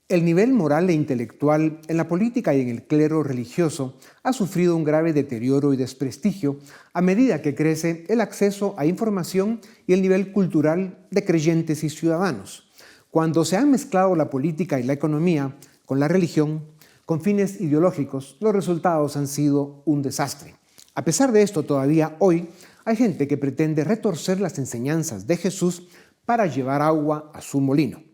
El nivel moral e intelectual en la política y en el clero religioso ha sufrido un grave deterioro y desprestigio a medida que crece el acceso a información y el nivel cultural de creyentes y ciudadanos. Cuando se han mezclado la política y la economía con la religión, con fines ideológicos, los resultados han sido un desastre. A pesar de esto, todavía hoy hay gente que pretende retorcer las enseñanzas de Jesús para llevar agua a su molino.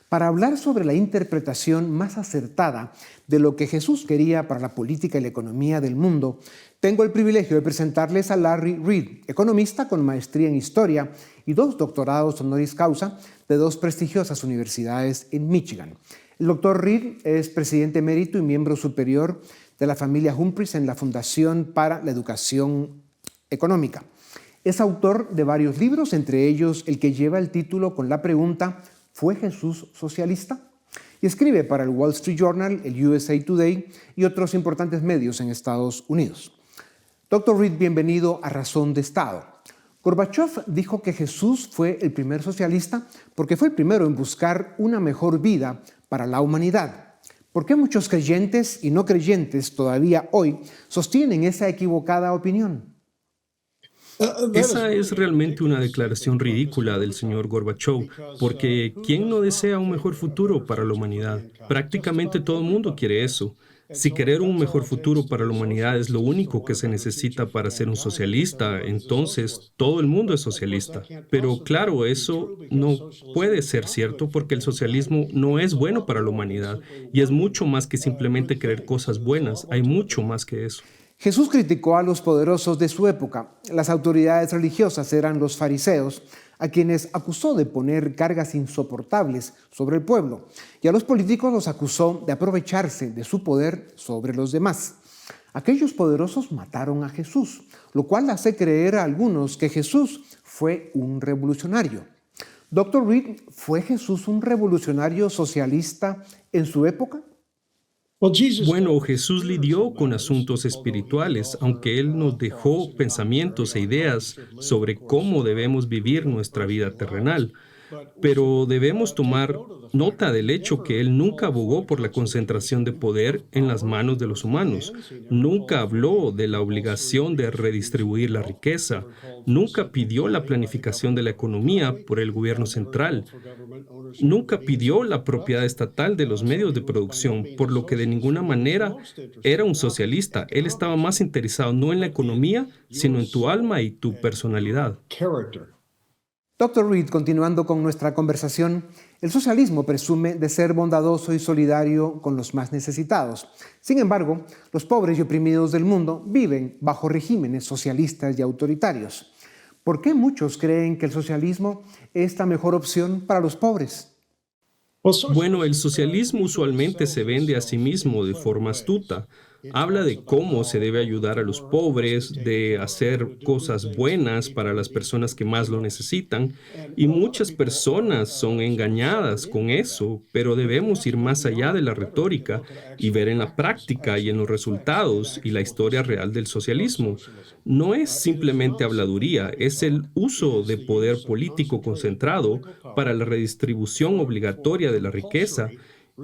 Para hablar sobre la interpretación más acertada de lo que Jesús quería para la política y la economía del mundo, tengo el privilegio de presentarles a Larry Reed, economista con maestría en historia y 2 doctorados honoris causa de 2 prestigiosas universidades en Michigan. El doctor Reed es presidente emérito y miembro superior de la familia Humphreys en la Fundación para la Educación Económica. Es autor de varios libros, entre ellos el que lleva el título con la pregunta ¿Fue Jesús socialista? Y escribe para el Wall Street Journal, el USA Today y otros importantes medios en Estados Unidos. Dr. Reed, bienvenido a Razón de Estado. Gorbachev dijo que Jesús fue el primer socialista porque fue el primero en buscar una mejor vida para la humanidad. ¿Por qué muchos creyentes y no creyentes todavía hoy sostienen esa equivocada opinión? Esa es realmente una declaración ridícula del señor Gorbachev, porque ¿quién no desea un mejor futuro para la humanidad? Prácticamente todo el mundo quiere eso. Si querer un mejor futuro para la humanidad es lo único que se necesita para ser un socialista, entonces todo el mundo es socialista. Pero claro, eso no puede ser cierto porque el socialismo no es bueno para la humanidad y es mucho más que simplemente querer cosas buenas, hay mucho más que eso. Jesús criticó a los poderosos de su época. Las autoridades religiosas eran los fariseos, a quienes acusó de poner cargas insoportables sobre el pueblo, y a los políticos los acusó de aprovecharse de su poder sobre los demás. Aquellos poderosos mataron a Jesús, lo cual hace creer a algunos que Jesús fue un revolucionario. Dr. Reed, ¿fue Jesús un revolucionario socialista en su época? Bueno, Jesús lidió con asuntos espirituales, aunque Él nos dejó pensamientos e ideas sobre cómo debemos vivir nuestra vida terrenal. Pero debemos tomar nota del hecho que él nunca abogó por la concentración de poder en las manos de los humanos, nunca habló de la obligación de redistribuir la riqueza, nunca pidió la planificación de la economía por el gobierno central, nunca pidió la propiedad estatal de los medios de producción, por lo que de ninguna manera era un socialista. Él estaba más interesado no en la economía, sino en tu alma y tu personalidad. Dr. Reed, continuando con nuestra conversación, el socialismo presume de ser bondadoso y solidario con los más necesitados. Sin embargo, los pobres y oprimidos del mundo viven bajo regímenes socialistas y autoritarios. ¿Por qué muchos creen que el socialismo es la mejor opción para los pobres? Bueno, el socialismo usualmente se vende a sí mismo de forma astuta. Habla de cómo se debe ayudar a los pobres, de hacer cosas buenas para las personas que más lo necesitan, y muchas personas son engañadas con eso, pero debemos ir más allá de la retórica y ver en la práctica y en los resultados y la historia real del socialismo. No es simplemente habladuría, es el uso de poder político concentrado para la redistribución obligatoria de la riqueza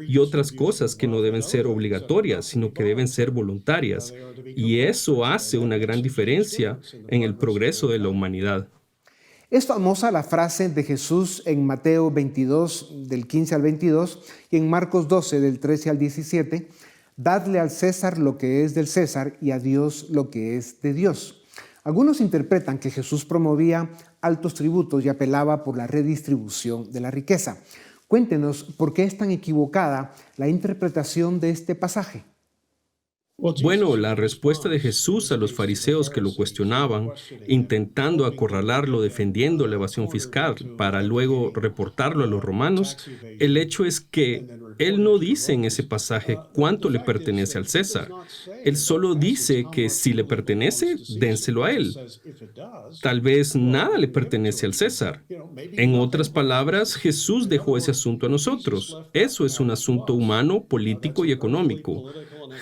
y otras cosas que no deben ser obligatorias, sino que deben ser voluntarias. Y eso hace una gran diferencia en el progreso de la humanidad. Es famosa la frase de Jesús en Mateo 22, del 15 al 22, y en Marcos 12, del 13 al 17, dadle al César lo que es del César y a Dios lo que es de Dios. Algunos interpretan que Jesús promovía altos tributos y apelaba por la redistribución de la riqueza. Cuéntenos por qué es tan equivocada la interpretación de este pasaje. Bueno, la respuesta de Jesús a los fariseos que lo cuestionaban, intentando acorralarlo defendiendo la evasión fiscal para luego reportarlo a los romanos, el hecho es que él no dice en ese pasaje cuánto le pertenece al César. Él solo dice que si le pertenece, dénselo a él. Tal vez nada le pertenece al César. En otras palabras, Jesús dejó ese asunto a nosotros. Eso es un asunto humano, político y económico.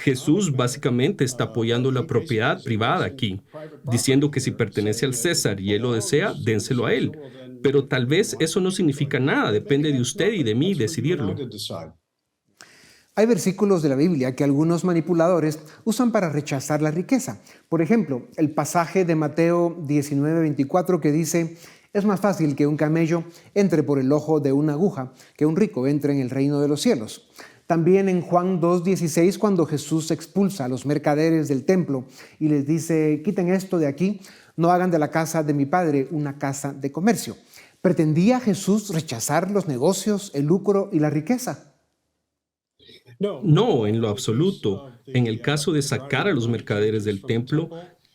Jesús básicamente está apoyando la propiedad privada aquí, diciendo que si pertenece al César y él lo desea, dénselo a él. Pero tal vez eso no significa nada, depende de usted y de mí decidirlo. Hay versículos de la Biblia que algunos manipuladores usan para rechazar la riqueza. Por ejemplo, el pasaje de Mateo 19:24 que dice: es más fácil que un camello entre por el ojo de una aguja que un rico entre en el reino de los cielos. También en Juan 2:16, cuando Jesús expulsa a los mercaderes del templo y les dice: quiten esto de aquí, no hagan de la casa de mi padre una casa de comercio. ¿Pretendía Jesús rechazar los negocios, el lucro y la riqueza? No, en lo absoluto. En el caso de sacar a los mercaderes del templo,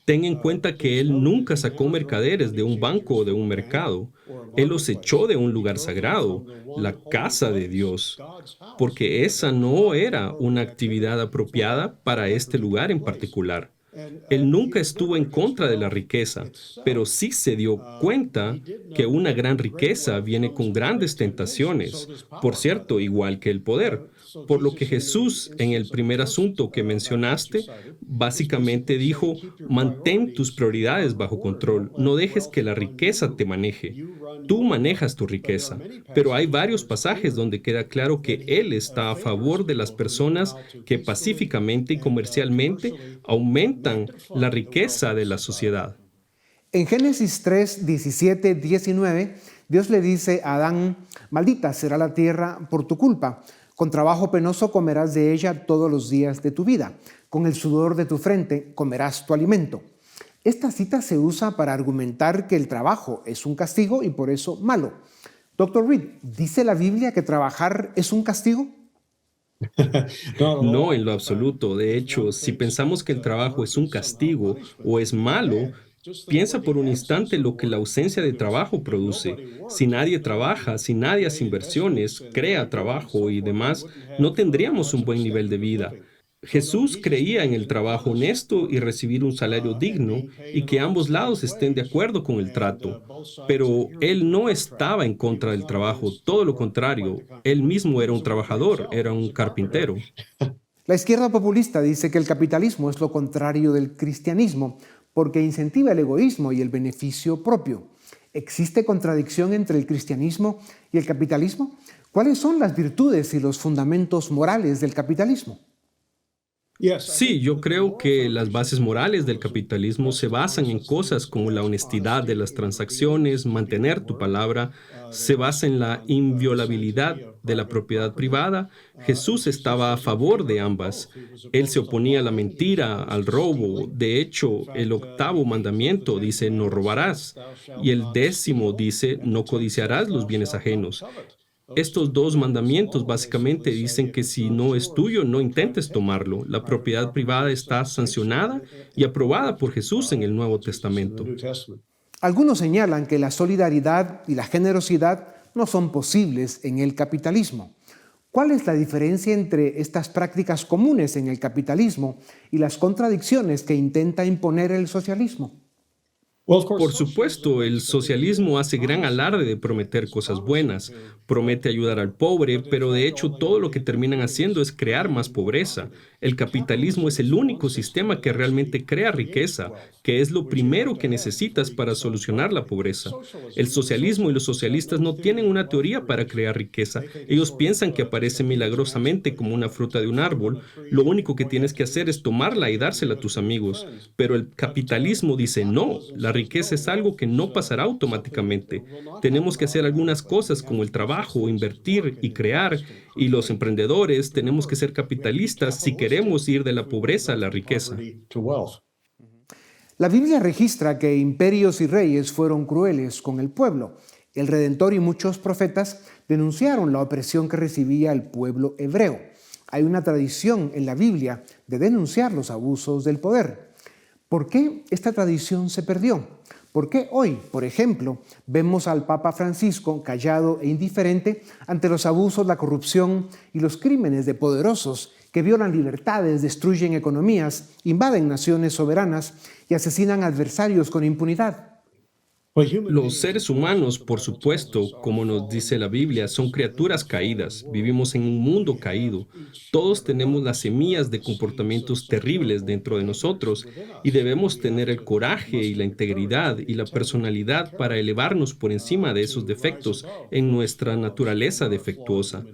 ten en cuenta que él nunca sacó mercaderes de un banco o de un mercado. Él los echó de un lugar sagrado, la casa de Dios, porque esa no era una actividad apropiada para este lugar en particular. Él nunca estuvo en contra de la riqueza, pero sí se dio cuenta que una gran riqueza viene con grandes tentaciones, por cierto, igual que el poder. Por lo que Jesús, en el primer asunto que mencionaste, básicamente dijo: mantén tus prioridades bajo control, no dejes que la riqueza te maneje. Tú manejas tu riqueza, pero hay varios pasajes donde queda claro que Él está a favor de las personas que pacíficamente y comercialmente aumentan la riqueza de la sociedad. En Génesis 3, 17, 19, Dios le dice a Adán: maldita será la tierra por tu culpa. Con trabajo penoso comerás de ella todos los días de tu vida. Con el sudor de tu frente comerás tu alimento. Esta cita se usa para argumentar que el trabajo es un castigo y por eso malo. Doctor Reed, ¿dice la Biblia que trabajar es un castigo? No, en lo absoluto. De hecho, si pensamos que el trabajo es un castigo o es malo, piensa por un instante lo que la ausencia de trabajo produce. Si nadie trabaja, si nadie hace inversiones, crea trabajo y demás, no tendríamos un buen nivel de vida. Jesús creía en el trabajo honesto y recibir un salario digno y que ambos lados estén de acuerdo con el trato. Pero él no estaba en contra del trabajo, todo lo contrario. Él mismo era un trabajador, era un carpintero. La izquierda populista dice que el capitalismo es lo contrario del cristianismo porque incentiva el egoísmo y el beneficio propio. ¿Existe contradicción entre el cristianismo y el capitalismo? ¿Cuáles son las virtudes y los fundamentos morales del capitalismo? Sí, yo creo que las bases morales del capitalismo se basan en cosas como la honestidad de las transacciones, mantener tu palabra, se basa en la inviolabilidad de la propiedad privada. Jesús estaba a favor de ambas. Él se oponía a la mentira, al robo. De hecho, el octavo mandamiento dice: no robarás. Y el décimo dice: no codiciarás los bienes ajenos. Estos dos mandamientos básicamente dicen que si no es tuyo, no intentes tomarlo. La propiedad privada está sancionada y aprobada por Jesús en el Nuevo Testamento. Algunos señalan que la solidaridad y la generosidad no son posibles en el capitalismo. ¿Cuál es la diferencia entre estas prácticas comunes en el capitalismo y las contradicciones que intenta imponer el socialismo? Por supuesto, el socialismo hace gran alarde de prometer cosas buenas, promete ayudar al pobre, pero de hecho todo lo que terminan haciendo es crear más pobreza. El capitalismo es el único sistema que realmente crea riqueza, que es lo primero que necesitas para solucionar la pobreza. El socialismo y los socialistas no tienen una teoría para crear riqueza. Ellos piensan que aparece milagrosamente como una fruta de un árbol. Lo único que tienes que hacer es tomarla y dársela a tus amigos. Pero el capitalismo dice no, la riqueza es algo que no pasará automáticamente. Tenemos que hacer algunas cosas como el trabajo, invertir y crear. Y los emprendedores tenemos que ser capitalistas si queremos ir de la pobreza a la riqueza. La Biblia registra que imperios y reyes fueron crueles con el pueblo. El Redentor y muchos profetas denunciaron la opresión que recibía el pueblo hebreo. Hay una tradición en la Biblia de denunciar los abusos del poder. ¿Por qué esta tradición se perdió? ¿Por qué hoy, por ejemplo, vemos al Papa Francisco callado e indiferente ante los abusos, la corrupción y los crímenes de poderosos que violan libertades, destruyen economías, invaden naciones soberanas y asesinan adversarios con impunidad? Los seres humanos, por supuesto, como nos dice la Biblia, son criaturas caídas. Vivimos en un mundo caído. Todos tenemos las semillas de comportamientos terribles dentro de nosotros y debemos tener el coraje y la integridad y la personalidad para elevarnos por encima de esos defectos en nuestra naturaleza defectuosa.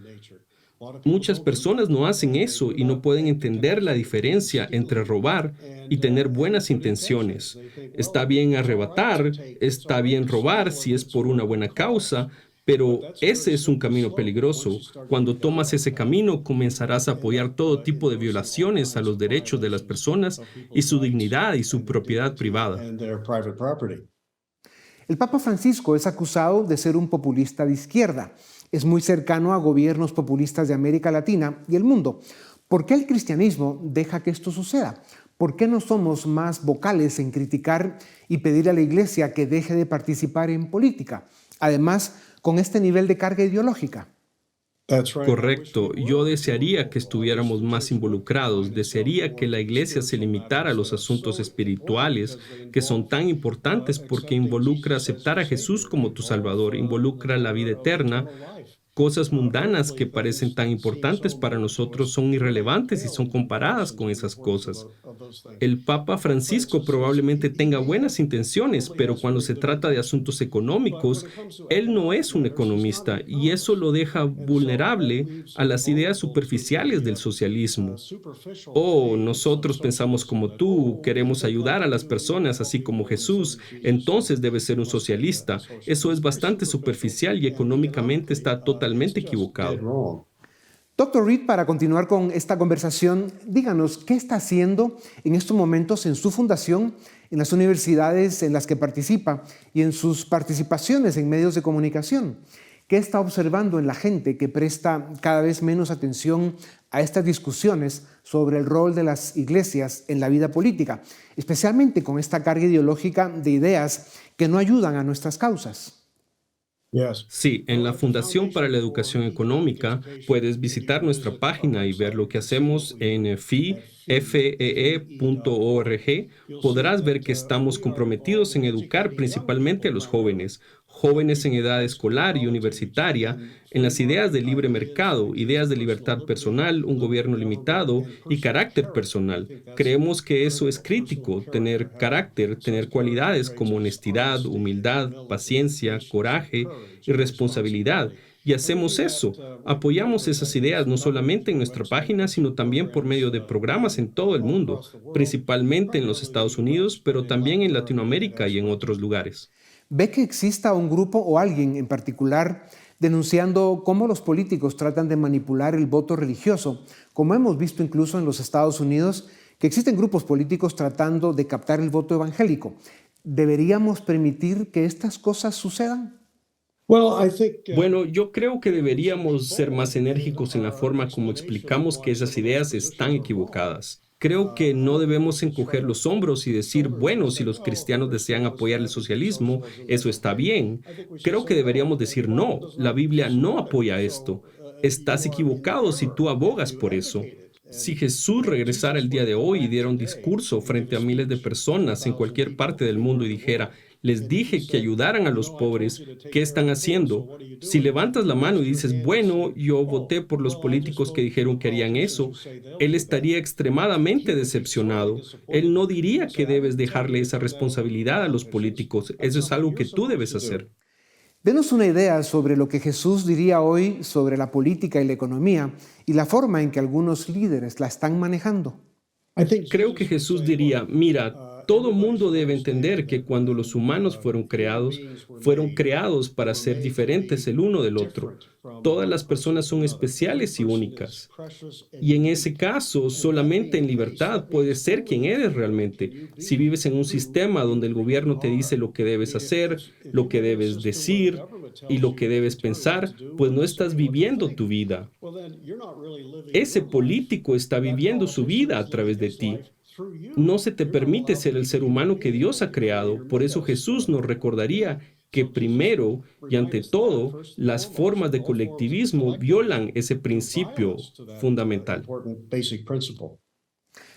Muchas personas no hacen eso y no pueden entender la diferencia entre robar y tener buenas intenciones. Está bien arrebatar, está bien robar si es por una buena causa, pero ese es un camino peligroso. Cuando tomas ese camino, comenzarás a apoyar todo tipo de violaciones a los derechos de las personas y su dignidad y su propiedad privada. El Papa Francisco es acusado de ser un populista de izquierda. Es muy cercano a gobiernos populistas de América Latina y el mundo. ¿Por qué el cristianismo deja que esto suceda? ¿Por qué no somos más vocales en criticar y pedir a la Iglesia que deje de participar en política? Además, con este nivel de carga ideológica. Correcto. Yo desearía que estuviéramos más involucrados. Desearía que la iglesia se limitara a los asuntos espirituales que son tan importantes porque involucra aceptar a Jesús como tu Salvador, involucra la vida eterna. Cosas mundanas que parecen tan importantes para nosotros son irrelevantes y son comparadas con esas cosas. El Papa Francisco probablemente tenga buenas intenciones, pero cuando se trata de asuntos económicos, él no es un economista y eso lo deja vulnerable a las ideas superficiales del socialismo. Oh, nosotros pensamos como tú, queremos ayudar a las personas así como Jesús, entonces debe ser un socialista. Eso es bastante superficial y económicamente está totalmente equivocado. Doctor Reed, para continuar con esta conversación, díganos, ¿qué está haciendo en estos momentos en su fundación, en las universidades en las que participa y en sus participaciones en medios de comunicación? ¿Qué está observando en la gente que presta cada vez menos atención a estas discusiones sobre el rol de las iglesias en la vida política, especialmente con esta carga ideológica de ideas que no ayudan a nuestras causas? Sí, en la Fundación para la Educación Económica puedes visitar nuestra página y ver lo que hacemos en fee.org. Podrás ver que estamos comprometidos en educar principalmente a los jóvenes, jóvenes en edad escolar y universitaria, en las ideas de libre mercado, ideas de libertad personal, un gobierno limitado y carácter personal. Creemos que eso es crítico, tener carácter, tener cualidades como honestidad, humildad, paciencia, coraje y responsabilidad. Y hacemos eso. Apoyamos esas ideas no solamente en nuestra página, sino también por medio de programas en todo el mundo, principalmente en los Estados Unidos, pero también en Latinoamérica y en otros lugares. ¿Ve que exista un grupo o alguien en particular denunciando cómo los políticos tratan de manipular el voto religioso, como hemos visto incluso en los Estados Unidos, que existen grupos políticos tratando de captar el voto evangélico? ¿Deberíamos permitir que estas cosas sucedan? Bueno, yo creo que deberíamos ser más enérgicos en la forma como explicamos que esas ideas están equivocadas. Creo que no debemos encoger los hombros y decir, bueno, si los cristianos desean apoyar el socialismo, eso está bien. Creo que deberíamos decir, no, la Biblia no apoya esto. Estás equivocado si tú abogas por eso. Si Jesús regresara el día de hoy y diera un discurso frente a miles de personas en cualquier parte del mundo y dijera, les dije que ayudaran a los pobres, ¿qué están haciendo? Si levantas la mano y dices, bueno, yo voté por los políticos que dijeron que harían eso, él estaría extremadamente decepcionado. Él no diría que debes dejarle esa responsabilidad a los políticos. Eso es algo que tú debes hacer. Denos una idea sobre lo que Jesús diría hoy sobre la política y la economía y la forma en que algunos líderes la están manejando. Creo que Jesús diría, mira, todo mundo debe entender que cuando los humanos fueron creados para ser diferentes el uno del otro. Todas las personas son especiales y únicas. Y en ese caso, solamente en libertad puedes ser quien eres realmente. Si vives en un sistema donde el gobierno te dice lo que debes hacer, lo que debes decir y lo que debes pensar, pues no estás viviendo tu vida. Ese político está viviendo su vida a través de ti. No se te permite ser el ser humano que Dios ha creado. Por eso Jesús nos recordaría que primero y ante todo, las formas de colectivismo violan ese principio fundamental.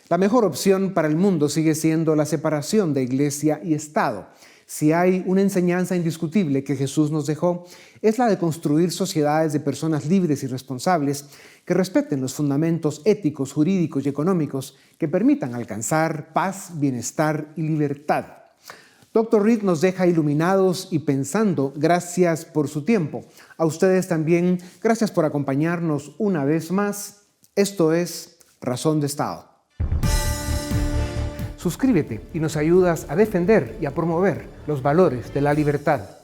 La mejor opción para el mundo sigue siendo la separación de iglesia y Estado. Si hay una enseñanza indiscutible que Jesús nos dejó, es la de construir sociedades de personas libres y responsables que respeten los fundamentos éticos, jurídicos y económicos que permitan alcanzar paz, bienestar y libertad. Dr. Reed nos deja iluminados y pensando. Gracias por su tiempo. A ustedes también, gracias por acompañarnos una vez más. Esto es Razón de Estado. Suscríbete y nos ayudas a defender y a promover los valores de la libertad.